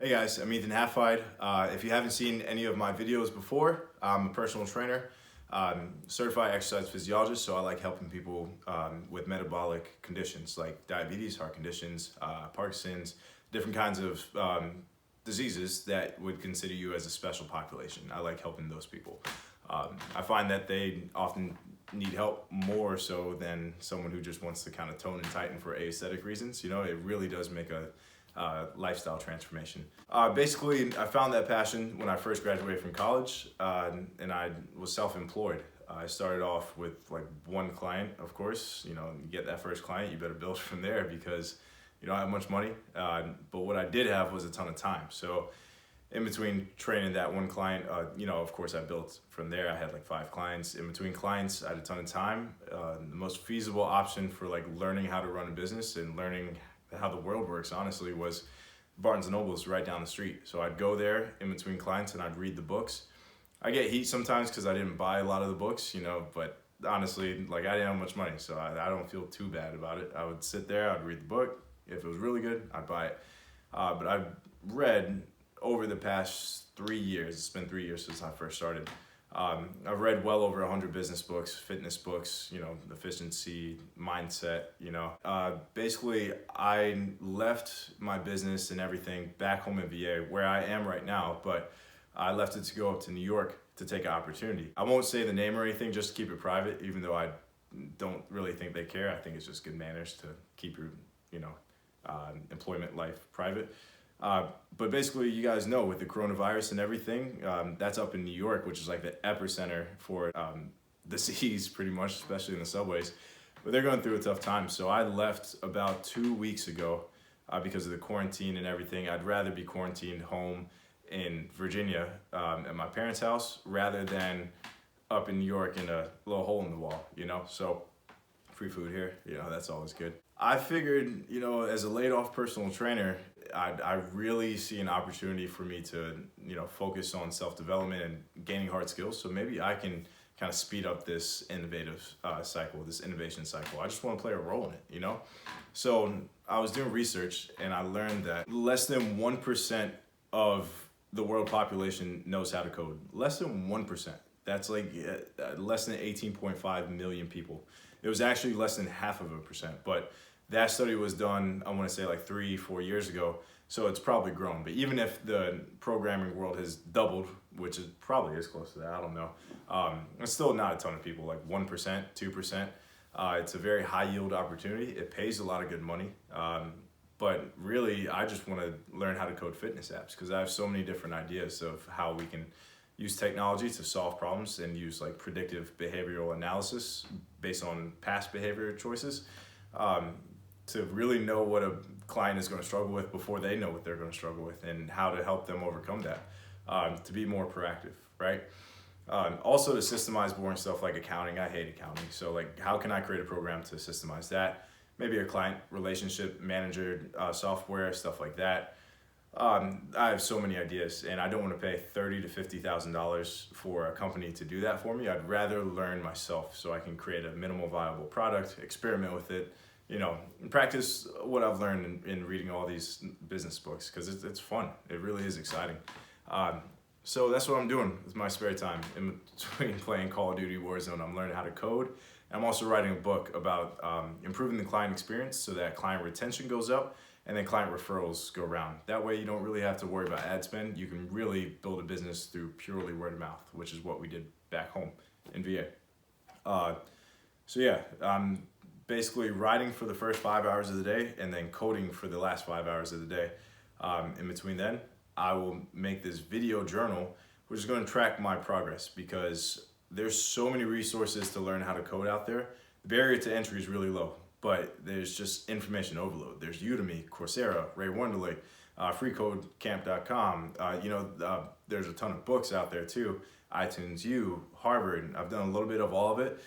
Hey guys, I'm Ethan Halfide. If you haven't seen any of my videos before, I'm a personal trainer, certified exercise physiologist, so I like helping people with metabolic conditions like diabetes, heart conditions, Parkinson's, different kinds of diseases that would consider you as a special population. I like helping those people. I find that they often need help more so than someone who just wants to kind of tone and tighten for aesthetic reasons. You know, it really does make a lifestyle transformation. Basically, I found that passion when I first graduated from college, and I was self-employed. I started off with like one client, of course. You know, you get that first client, you better build from there because you don't have much money. But what I did have was a ton of time. So in between training that one client, you know, of course I built from there. I had like 5 clients. In between clients, I had a ton of time. The most feasible option for like learning how to run a business and learning how the world works, honestly, was Barnes and Noble's right down the street. So I'd go there in between clients and I'd read the books. I get heat sometimes because I didn't buy a lot of the books, you know, but honestly, like I didn't have much money, so I don't feel too bad about it. I would sit there, I'd read the book. If it was really good, I'd buy it. But I've read over the past 3 years, it's been 3 years since I first started, I've read well over 100 business books, fitness books, you know, efficiency, mindset, you know. Basically, I left my business and everything back home in VA where I am right now, but I left it to go up to New York to take an opportunity. I won't say the name or anything, just to keep it private, even though I don't really think they care. I think it's just good manners to keep your, you know, employment life private. But basically, you guys know with the coronavirus and everything, that's up in New York, which is like the epicenter for disease, pretty much, especially in the subways. But they're going through a tough time. So I left about 2 weeks ago because of the quarantine and everything. I'd rather be quarantined home in Virginia at my parents' house rather than up in New York in a little hole in the wall, you know? So free food here, you know, that's always good. I figured, you know, as a laid off personal trainer, I really see an opportunity for me to, you know, focus on self-development and gaining hard skills. So maybe I can kind of speed up this innovative cycle, this innovation cycle. I just want to play a role in it, you know? So I was doing research and I learned that less than 1% of the world population knows how to code. Less than 1%. That's like less than 18.5 million people. It was actually less than 0.5%, but that study was done, I want to say like 3-4 years ago, so it's probably grown. But even if the programming world has doubled, which is probably is close to that, I don't know, it's still not a ton of people, like 1%, 2%. It's a very high yield opportunity. It pays a lot of good money. But really, I just want to learn how to code fitness apps because I have so many different ideas of how we can use technology to solve problems and use like predictive behavioral analysis based on past behavior choices to really know what a client is going to struggle with before they know what they're going to struggle with and how to help them overcome that, to be more proactive, right? Also to systemize boring stuff like accounting. I hate accounting. So like how can I create a program to systemize that? Maybe a client relationship manager software, stuff like that. I have so many ideas and I don't want to pay $30,000 to $50,000 for a company to do that for me. I'd rather learn myself so I can create a minimal viable product, experiment with it, you know, and practice what I've learned in reading all these business books because it's fun. It really is exciting. So that's what I'm doing with my spare time. In between playing Call of Duty Warzone, I'm learning how to code. I'm also writing a book about improving the client experience so that client retention goes up and then client referrals go around. That way you don't really have to worry about ad spend. You can really build a business through purely word of mouth, which is what we did back home in VA. So yeah, I'm basically writing for the first 5 hours of the day and then coding for the last 5 hours of the day. In between then, I will make this video journal, which is going to track my progress because there's so many resources to learn how to code out there. The barrier to entry is really low, but there's just information overload. There's Udemy, Coursera, Ray Wonderly, freecodecamp.com. There's a ton of books out there too. iTunes U, Harvard. I've done a little bit of all of it.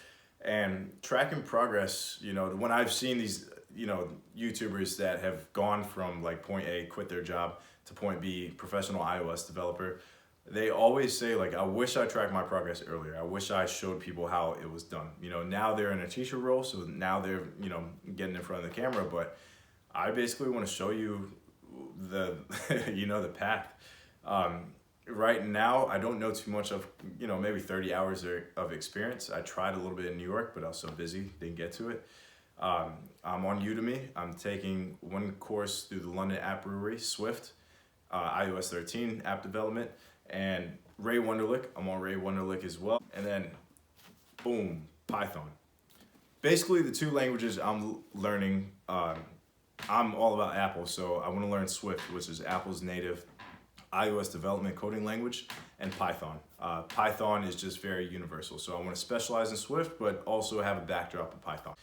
And tracking progress, you know, when I've seen these, you know, YouTubers that have gone from like point A, quit their job, to point B, professional iOS developer, they always say like, I wish I tracked my progress earlier. I wish I showed people how it was done. You know, now they're in a teacher role, so now they're, you know, getting in front of the camera, but I basically want to show you the you know the path. Right now, I don't know too much of, maybe 30 hours of experience. I tried a little bit in New York, but I was so busy, didn't get to it. I'm on Udemy. I'm taking one course through the London App Brewery, Swift, iOS 13 app development, and Ray Wonderlick. I'm on Ray Wonderlick as well. And then, boom, Python. Basically, the two languages I'm learning, I'm all about Apple, so I want to learn Swift, which is Apple's native iOS development coding language, and Python. Python is just very universal, so I want to specialize in Swift, but also have a backdrop of Python.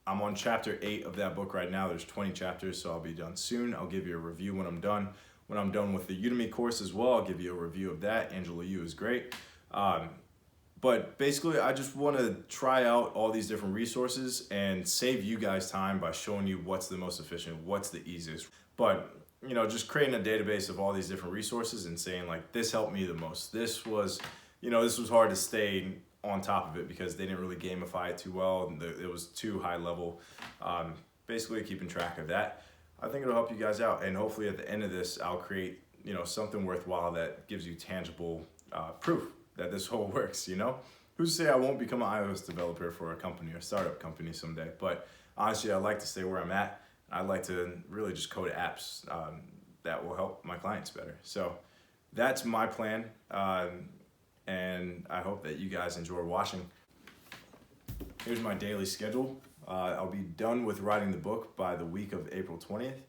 I'm on chapter 8 of that book right now. There's 20 chapters, so I'll be done soon. I'll give you a review when I'm done. When I'm done with the Udemy course as well, I'll give you a review of that. Angela Yu is great. But basically, I just want to try out all these different resources and save you guys time by showing you what's the most efficient, what's the easiest. But, just creating a database of all these different resources and saying like, this helped me the most. This was hard to stay on top of it because they didn't really gamify it too well. It was too high level. Basically keeping track of that. I think it'll help you guys out. And hopefully at the end of this, I'll create, something worthwhile that gives you tangible proof that this whole works, Who's to say I won't become an iOS developer for a company or startup company someday? But honestly, I like to stay where I'm at. I like to really just code apps that will help my clients better. So that's my plan. And I hope that you guys enjoy watching. Here's my daily schedule. I'll be done with writing the book by the week of April 20th.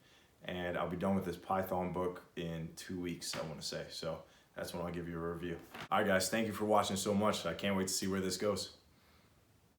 And I'll be done with this Python book in 2 weeks, I want to say. So that's when I'll give you a review. All right, guys, thank you for watching so much. I can't wait to see where this goes.